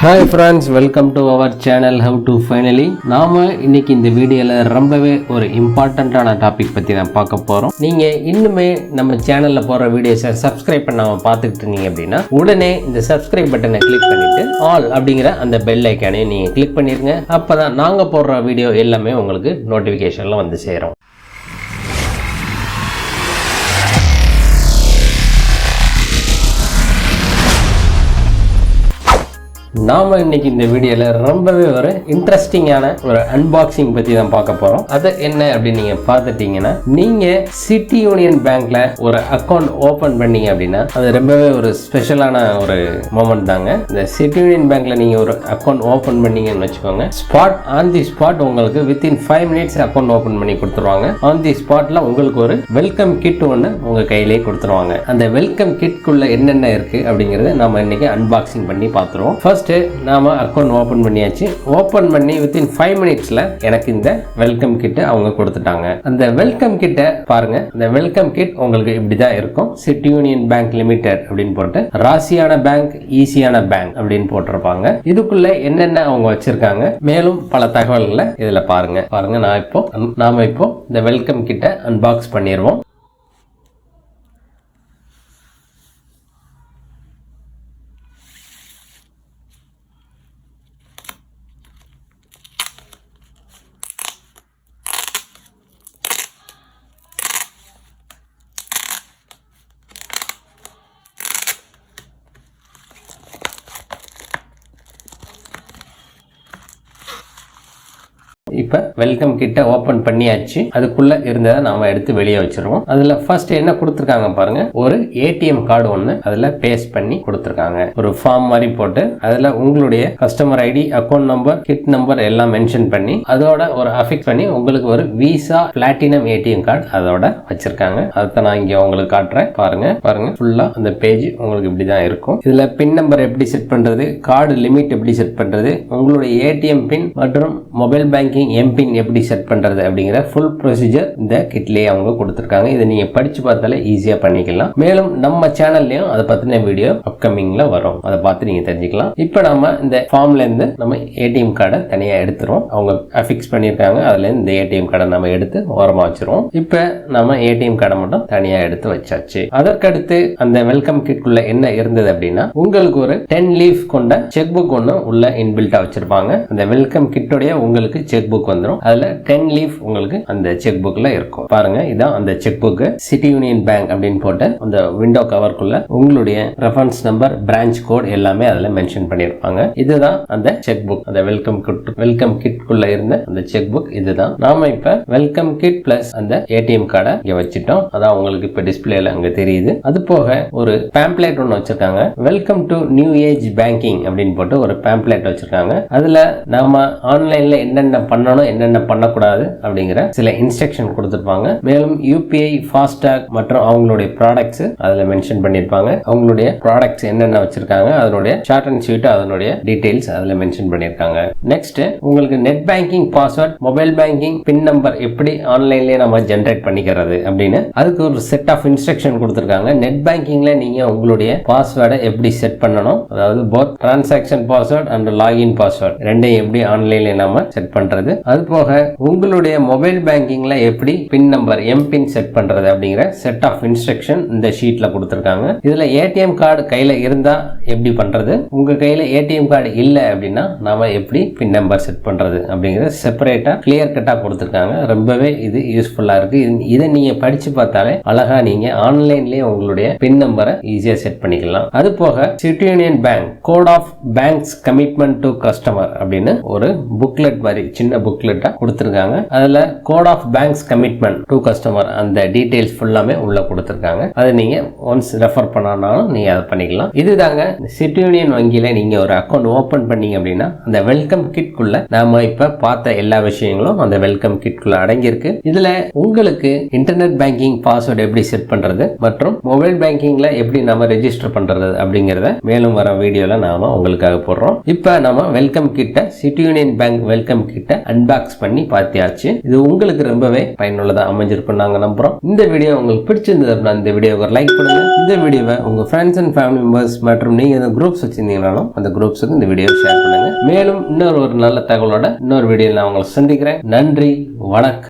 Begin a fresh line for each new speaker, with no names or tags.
Hi friends, welcome to our channel How to Finally. நாம இன்னைக்கு இந்த வீடியோல ரொம்பவே ஒரு இம்பார்ட்டன்ட்டான டாபிக் பத்தி தான் பார்க்க போறோம். நீங்க இன்னுமே நம்ம சேனல்ல போற வீடியோஸை சப்ஸ்கிரைப் பண்ணாம பார்த்துட்டு இருந்தீங்க அப்படின்னா உடனே இந்த சப்ஸ்கிரைப் பட்டனை கிளிக் பண்ணிட்டு ஆல் அப்படிங்கிற அந்த பெல் ஐக்கானையும் நீங்க கிளிக் பண்ணிருங்க. அப்பதான் நாங்க போடுற வீடியோ எல்லாமே உங்களுக்கு நோட்டிபிகேஷன்ல வந்து சேரும். நாம இன்னைக்கு இந்த வீடியோல ரொம்பவே ஒரு இன்ட்ரெஸ்டிங்கான ஒரு அன்பாக்சிங் பத்தி தான் பார்க்க போறோம். அது என்ன அப்படின்னு நீங்க பார்த்துட்டீங்கன்னா, நீங்க சிட்டி யூனியன் பேங்க்ல ஒரு அக்கௌண்ட் ஓபன் பண்ணீங்க அப்படின்னா அது ரொம்பவே ஒரு ஸ்பெஷலான ஒரு மொமெண்ட் தாங்க. இந்த சிட்டி யூனியன் பேங்க்ல நீங்க ஒரு அக்கௌண்ட் ஓபன் பண்ணீங்கன்னு வச்சுக்கோங்க, ஸ்பாட் ஆன் தி ஸ்பாட் உங்களுக்கு வித்தின் 5 minutes அக்கௌண்ட் ஓபன் பண்ணி கொடுத்துருவாங்க. ஆன் தி ஸ்பாட்ல உங்களுக்கு ஒரு வெல்கம் கிட் ஒன்று உங்க கையிலேயே கொடுத்துருவாங்க. அந்த வெல்கம் கிட்குள்ள என்னென்ன இருக்கு அப்படிங்கறத நாம இன்னைக்கு அன்பாக்சிங் பண்ணி பார்த்துருவோம். ஃபர்ஸ்ட் நாம அக்கௌண்ட் ஓபன் பண்ணியாச்சு. ஓபன் பண்ணி வித்தின் 5 minutesல எனக்கு இந்த வெல்கம் கிட் அவங்க கொடுத்துட்டாங்க. அந்த வெல்கம் கிட்ட பாருங்க. அந்த வெல்கம் கிட் உங்களுக்கு இப்படிதான் இருக்கும். சிட்டி யூனியன் பேங்க் லிமிடெட் அப்படின்னு போட்டு ராசியான பேங்க், ஈஸியான பேங்க் அப்படின்னு போட்டிருப்பாங்க. இதுக்குள்ள என்னென்ன அவங்க வச்சிருக்காங்க, மேலும் பல தகவல்களை இதுல பாருங்க. நாம இப்போ இந்த வெல்கம் கிட்ட அன்பாக்ஸ் பண்ணிடுவோம். இப்ப வெல்கம் கிட்ட ஓபன் பண்ணியாச்சு. அதுக்குள்ள இருந்ததை நாம எடுத்து வெளியே வச்சிருவோம். அதுல ஃபர்ஸ்ட் என்ன கொடுத்திருக்காங்க பாருங்க, ஒரு ஏடிஎம் கார்டு ஒன்னு அதுல பேஸ்ட் பண்ணி கொடுத்திருக்காங்க. ஒரு ஃபார்ம் மாதிரி போட்டு அதுல உங்களுடைய customer ID, account number, kit number எல்லாம் மென்ஷன் பண்ணி அதோட ஒரு அஃபிக்ஸ் பண்ணி உங்களுக்கு ஒரு விசா பிளாட்டினம் ஏடிஎம் கார்டு அதோட வச்சிருக்காங்க. அதை நான் இங்க உங்களுக்கு காட்டுறேன். பாருங்க ஃபுல்லா அந்த பேஜ் உங்களுக்கு இப்படிதான் இருக்கும். இதுல பின் நம்பர் எப்படி செட் பண்றது, கார்டு லிமிட் எப்படி செட் பண்றது, உங்களுடைய ஏடிஎம் பின் மற்றும் மொபைல் பேங்கிங் எம்பின் எப்படி செட் பண்றது அப்படிங்கிற ஃபுல் ப்ரொசீஜர் இந்த கிட்லயே அவங்க கொடுத்திருக்காங்க. இதை நீங்க படிச்சு பார்த்தாலே ஈஸியா பண்ணிக்கலாம். மேலும் நம்ம சேனல்லயும் அதை பத்தின வீடியோ அப்கமிங்ல வரும், அதை பார்த்து நீங்க தெரிஞ்சுக்கலாம். இப்ப நம்ம இந்த ஃபார்ம்ல இருந்து நம்ம ஏடிஎம் கார்டை தனியா எடுத்துரும். அவங்க அஃபிக்ஸ் பண்ணிருக்காங்க. அதுல இருந்து இந்த ஏடிஎம் கார்டை நம்ம எடுத்து ஓரமா வச்சிருவோம். இப்ப நம்ம ஏடிஎம் கார்டை மட்டும் தனியா எடுத்து வச்சாச்சு. அதற்கடுத்து அந்த வெல்கம் கிட்குள்ள என்ன இருந்தது அப்படின்னா, உங்களுக்கு ஒரு 10 லீஃப் கொண்ட செக் புக் ஒன்னு உள்ள இன்பில்ட்டா வச்சிருப்பாங்க. அந்த வெல்கம் கிட்டோடைய உங்களுக்கு செக் புக் வந்துரும். அதுல 10 லீஃப் உங்களுக்கு அந்த செக் புக்ல இருக்கும். பாருங்க, இதான் அந்த check book. City Union bank அப்படின்னு போட்டு அந்த விண்டோ கவர்க்குள்ள உங்களுடைய ரெஃபரன்ஸ் நம்பர், பிரான்ச் கோட் எல்லாமே அதுல மென்ஷன் பண்ணிருப்பாங்க. இதுதான் அந்த செக் புக். அந்த வெல்கம் கிட்குள்ள இருந்த அந்த செக் புக் இதுதான். நாம இப்ப வெல்கம் கிட் பிளஸ் அந்த ஏடிஎம் கார்டை இங்க வச்சிட்டோம். அதான் உங்களுக்கு இப்ப டிஸ்பிளேல அங்க தெரியுது. அது போக ஒரு பேம்ப்ளேட் ஒன்னு வச்சிருக்காங்க. Welcome to new age banking அப்படின்னு போட்டு ஒரு பேம்ப்ளேட் வச்சிருக்காங்க. அதுல நாம ஆன்லைன்ல என்னென்ன பண்ணணும், என்னென்ன பண்ணக்கூடாது அப்படிங்கிற சில இன்ஸ்ட்ரக்ஷன் கொடுத்திருப்பாங்க. மேலும் யூபிஐ, ஃபாஸ்டாக் மற்றும் அவங்களுடைய ப்ராடக்ட்ஸ் அதுல மென்ஷன் பண்ணிருப்பாங்க. அவங்களுடைய ப்ராடக்ட்ஸ் என்னென்ன வச்சிருக்காங்க, அதனுடைய ஷார்ட் அண்ட் ஸ்வீட், அதனுடைய டீடைல்ஸ் அதுல மென்ஷன் பண்ணிருக்காங்க. நெக்ஸ்ட் உங்களுக்கு net banking password, mobile banking pin number எப்படி ஆன்லைன்லயே நம்ம ஜெனரேட் பண்ணிக்கிறது அப்படின்னு அதுக்கு ஒரு செட் ஆஃப் இன்ஸ்ட்ரக்ஷன் கொடுத்திருக்காங்க. நெட் பேங்கிங்ல நீங்க உங்களுடைய பாஸ்வேர்டை எப்படி செட் பண்ணணும், அதாவது both transaction password and login password ரெண்டையும் எப்படி ஆன்லைன்ல நம்ம செட் பண்றது, அது போக உங்களுடைய மொபைல் பேங்கிங்ல எப்படி பின் நம்பர், எம்பின் செட் பண்றது அப்படிங்கிற செட் ஆஃப் இன்ஸ்ட்ரக்ஷன் இந்த ஷீட்ல கொடுத்திருக்காங்க. இதுல ஏடிஎம் கார்டு கையில இருந்தா எப்படி பண்றது, உங்க கையில ஏடிஎம் கார்டு இல்ல அப்படின்னா நாம எப்படி பின் நம்பர் செட் பண்றது அப்படிங்கிற செப்பரேட்டா கிளியர் கட்டா கொடுத்திருக்காங்க. ரொம்பவே இது யூஸ்ஃபுல்லா இருக்கு. இதை நீங்க படிச்சு பார்த்தாலே அழகா நீங்க ஆன்லைன்லயே உங்களுடைய பின் நம்பரை ஈஸியா செட் பண்ணிக்கலாம். அது போக City Union Bank code of banks commitment to customer அப்படின்னு ஒரு புக்லெட் மாதிரி சின்ன புக்லெட்டா கொடுத்திருக்காங்க. அதுல code of banks commitment to customer அந்த டீடைல்ஸ் ஃபுல்லாமே உள்ள கொடுத்திருக்காங்க. அதை நீங்க ஒன்ஸ் ரெஃபர் பண்ணாலும் நீங்க அதை பண்ணிக்கலாம். இதுதாங்க சிட்டி யூனியன் வங்கியில நீங்க ஒரு அக்கௌண்ட் ஓபன் பண்ணீங்க அப்படின்னா அந்த வெல்கம் கிட்குள்ள நாம இப்ப பார்த்த எல்லா விஷயங்களும் அந்த வெல்கம் கிட்குள்ள அடங்கி இருக்கு. இதுல உங்களுக்கு இன்டர்நெட் பேங்கிங் பாஸ்வேர்டு எப்படி செட் பண்றது மற்றும் மொபைல் பேங்கிங்ல எப்படி நாம ரெஜிஸ்டர் பண்றது அப்படிங்கறத மேலும் வர வீடியோல நாம உங்களுக்காக போடுறோம். இப்ப நாம வெல்கம் கிட்ட சிட்டி யூனியன் பேங்க் வெல்கம் கிட்ட அன்பாக்ஸ் பண்ணி பார்த்தியாச்சு. இது உங்களுக்கு ரொம்பவே பயனுள்ளதா அமைஞ்சிருக்கும் நாங்க நம்புறோம். இந்த வீடியோ உங்களுக்கு பிடிச்சிருந்தது அப்படின்னா இந்த வீடியோவை லைக் பண்ணுங்க. இந்த வீடியோவை உங்க ஃப்ரெண்ட்ஸ் அண்ட் ஃபேமிலி மெம்பர்ஸ் மற்றும் நீங்க இந்த குரூப்ஸ் வச்சிருந்தீங்கனாலும் அந்த குரூப்ஸுக்கு இந்த வீடியோ ஷேர் பண்ணுங்க. மேலும் இன்னொரு நல்ல தகவலோட இன்னொரு வீடியோவில் நான் உங்களை சந்திக்கிறேன். நன்றி, வணக்கம்.